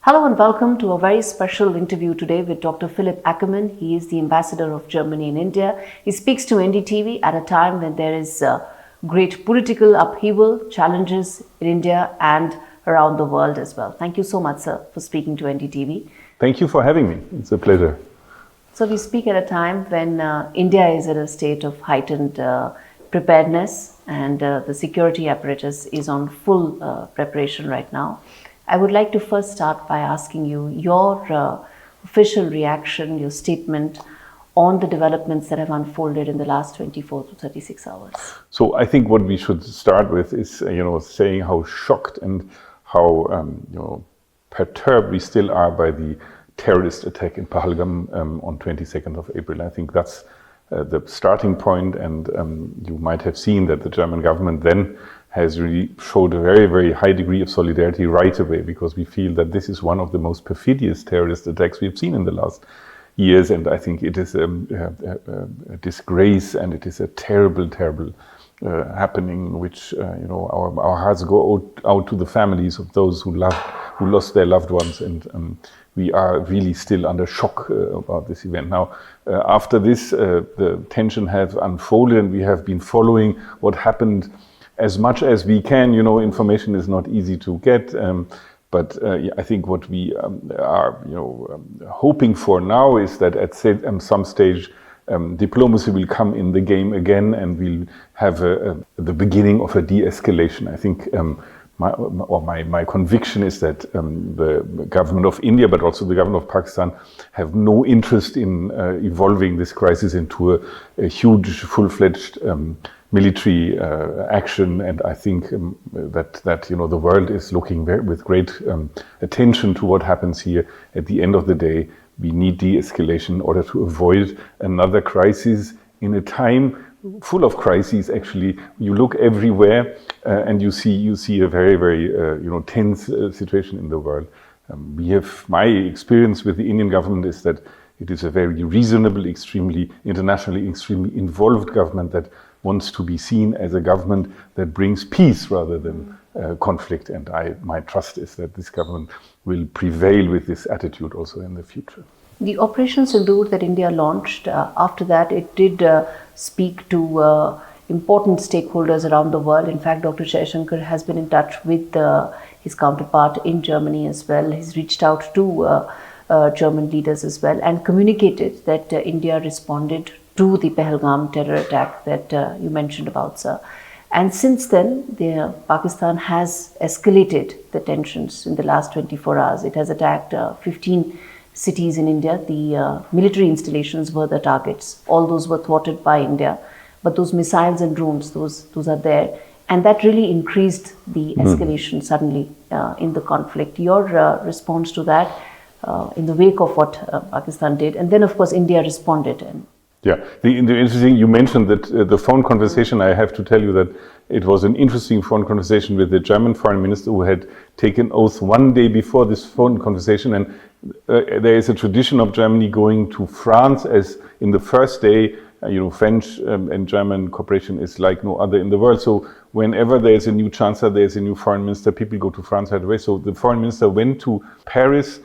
Hello and welcome to a very special interview today with Dr. Philipp Ackermann. He is the ambassador of Germany in India. He speaks to NDTV at a time when there is great political upheaval, challenges in India and around the world as well. Thank you so much, sir, for speaking to NDTV. Thank you for having me. It's a pleasure. So we speak at a time when India is in a state of heightened preparedness and the security apparatus is on full preparation right now. I would like to first start by asking you your official reaction, your statement on the developments that have unfolded in the last 24 to 36 hours. So I think what we should start with is, saying how shocked and how, perturbed we still are by the terrorist attack in Pahalgam on 22nd of April. I think that's the starting point, and you might have seen that the German government then has really showed a very, very high degree of solidarity right away, because we feel that this is one of the most perfidious terrorist attacks we've seen in the last years, and I think it is a disgrace and it is a terrible, terrible happening, which our hearts go out to the families of those who lost their loved ones, and we are really still under shock about this event. Now, after this, the tension has unfolded, and we have been following what happened as much as we can. Information is not easy to get, but I think what we are hoping for now is that at some stage diplomacy will come in the game again, and we'll have the beginning of a de-escalation. I think my conviction is that the government of India, but also the government of Pakistan, have no interest in evolving this crisis into a huge, full-fledged military action, and I think that the world is looking with great attention to what happens here. At the end of the day, we need de-escalation in order to avoid another crisis in a time full of crises. Actually, you look everywhere and you see a very, very tense situation in the world. My experience with the Indian government is that it is a very reasonable, internationally extremely involved government that wants to be seen as a government that brings peace rather than conflict. And my trust is that this government will prevail with this attitude also in the future. The Operation Sindoor that India launched, after that it did speak to important stakeholders around the world. In fact, Dr. Jaishankar has been in touch with his counterpart in Germany as well. He's reached out to German leaders as well and communicated that India responded to the Pahalgam terror attack that you mentioned about, sir. And since then, Pakistan has escalated the tensions in the last 24 hours. It has attacked 15 cities in India. The military installations were the targets. All those were thwarted by India. But those missiles and drones, those are there. And that really increased the escalation suddenly in the conflict. Your response to that in the wake of what Pakistan did. And then, of course, India responded. Yeah, the interesting, you mentioned that the phone conversation. I have to tell you that it was an interesting phone conversation with the German foreign minister, who had taken oath one day before this phone conversation. And there is a tradition of Germany going to France as in the first day. French and German cooperation is like no other in the world. So whenever there is a new chancellor, there is a new foreign minister, people go to France right away. So the foreign minister went to Paris,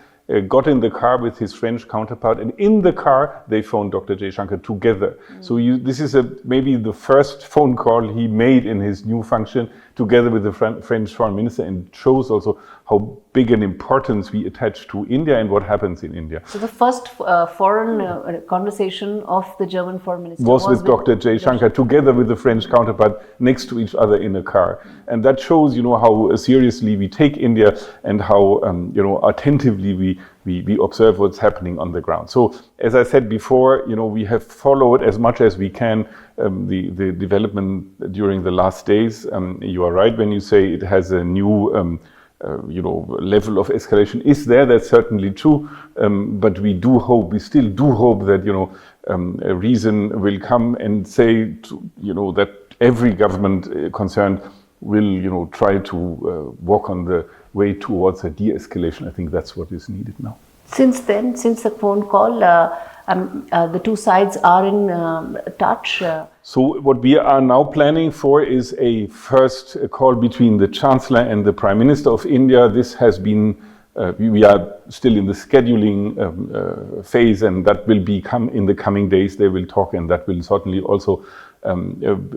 got in the car with his French counterpart, and in the car they phoned Dr. Jaishankar together. So this is maybe the first phone call he made in his new function together with the French foreign minister, and shows also how big an importance we attach to India and what happens in India. So the first foreign conversation of the German foreign minister was with Dr. Jaishankar together with the French counterpart next to each other in a car. And that shows, how seriously we take India and how, attentively we observe what's happening on the ground. So, as I said before, we have followed as much as we can the development during the last days. You are right when you say it has a new level of escalation is there. That's certainly true. But we still do hope that, a reason will come and say, that every government concerned will, try to walk on the way towards a de-escalation. I think that's what is needed now. Since then, since the phone call, the two sides are in touch. So what we are now planning for is a first call between the Chancellor and the Prime Minister of India. This has been we are still in the scheduling phase, and that will become in the coming days. They will talk, and that will certainly also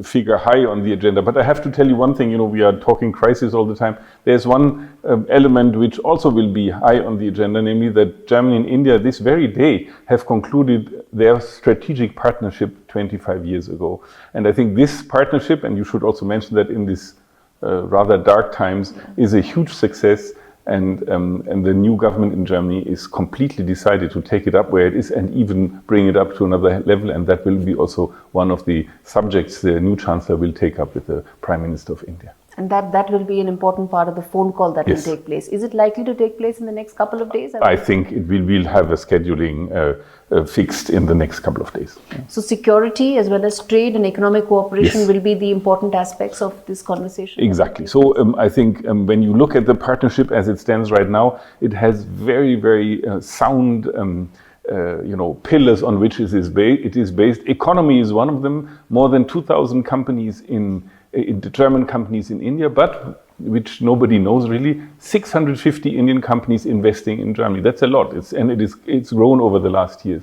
figure high on the agenda. But I have to tell you one thing, we are talking crisis all the time. There's one element which also will be high on the agenda, namely that Germany and India this very day have concluded their strategic partnership 25 years ago. And I think this partnership, and you should also mention that in this rather dark times, is a huge success. And the new government in Germany is completely decided to take it up where it is and even bring it up to another level. And that will be also one of the subjects the new chancellor will take up with the Prime Minister of India. And that will be an important part of the phone call that Yes. will take place. Is it likely to take place in the next couple of days? I think we'll have a scheduling fixed in the next couple of days. So security as well as trade and economic cooperation Yes. will be the important aspects of this conversation. Exactly. So I think when you look at the partnership as it stands right now, it has very, very sound pillars on which it is based. Economy is one of them. More than 2,000 companies in the German companies in India, but which nobody knows really, 650 Indian companies investing in Germany. That's a lot. It's grown over the last years.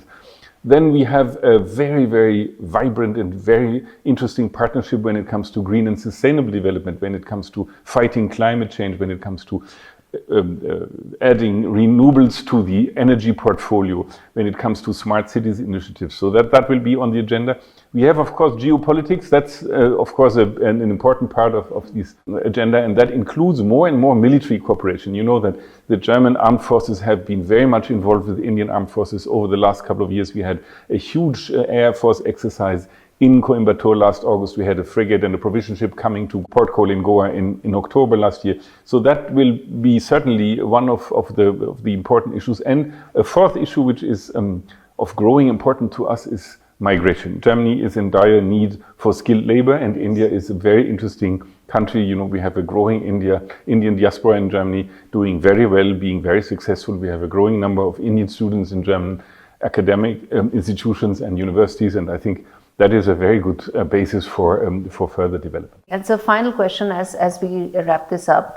Then we have a very, very vibrant and very interesting partnership when it comes to green and sustainable development, when it comes to fighting climate change, when it comes to adding renewables to the energy portfolio, when it comes to smart cities initiatives. So that will be on the agenda. We have, of course, geopolitics. That's, of course, an important part of this agenda, and that includes more and more military cooperation. You know that the German armed forces have been very much involved with the Indian armed forces over the last couple of years. We had a huge Air Force exercise in Coimbatore last August. We had a frigate and a provision ship coming to Port Cole in Goa in October last year. So that will be certainly one of the important issues. And a fourth issue, which is of growing importance to us, is migration. Germany is in dire need for skilled labor, and India is a very interesting country. We have a growing Indian diaspora in Germany, doing very well, being very successful. We have a growing number of Indian students in German academic institutions and universities, and I think that is a very good basis for further development. And so final question as we wrap this up,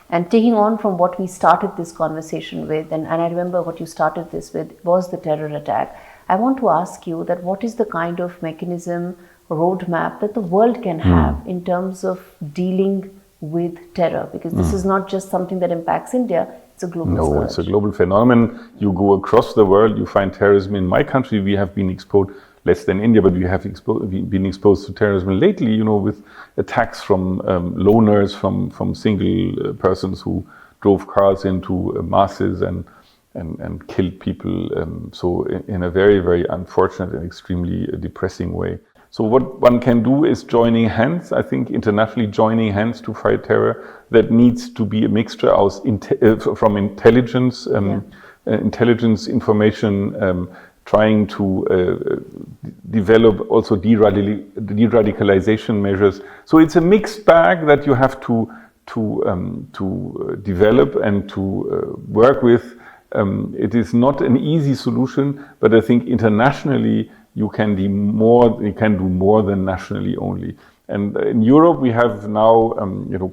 and taking on from what we started this conversation with, and I remember what you started this with was the terror attack. I want to ask you that what is the kind of mechanism, roadmap that the world can have in terms of dealing with terror? Because this is not just something that impacts India, it's a global scourge. No, it's a global phenomenon. You go across the world, you find terrorism. In my country, we have been exposed, less than India, but we have been exposed to terrorism lately, with attacks from loners, from single persons who drove cars into masses and killed people. So in a very, very unfortunate and extremely depressing way. So what one can do is joining hands, I think internationally joining hands to fight terror. That needs to be a mixture from intelligence, intelligence information, trying to develop also de-radicalization measures. So it's a mixed bag that you have to develop and to work with. It is not an easy solution, but I think internationally you can do more than nationally only. And in Europe we have now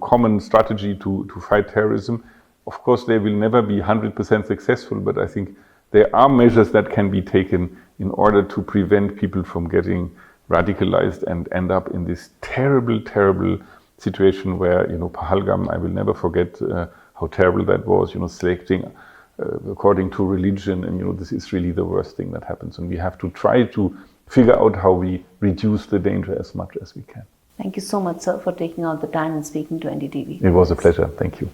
common strategy to fight terrorism. Of course they will never be 100% successful, but I think there are measures that can be taken in order to prevent people from getting radicalized and end up in this terrible, terrible situation where, Pahalgam, I will never forget how terrible that was, selecting according to religion, and this is really the worst thing that happens. And we have to try to figure out how we reduce the danger as much as we can. Thank you so much, sir, for taking out the time and speaking to NDTV. It was a pleasure. Thank you.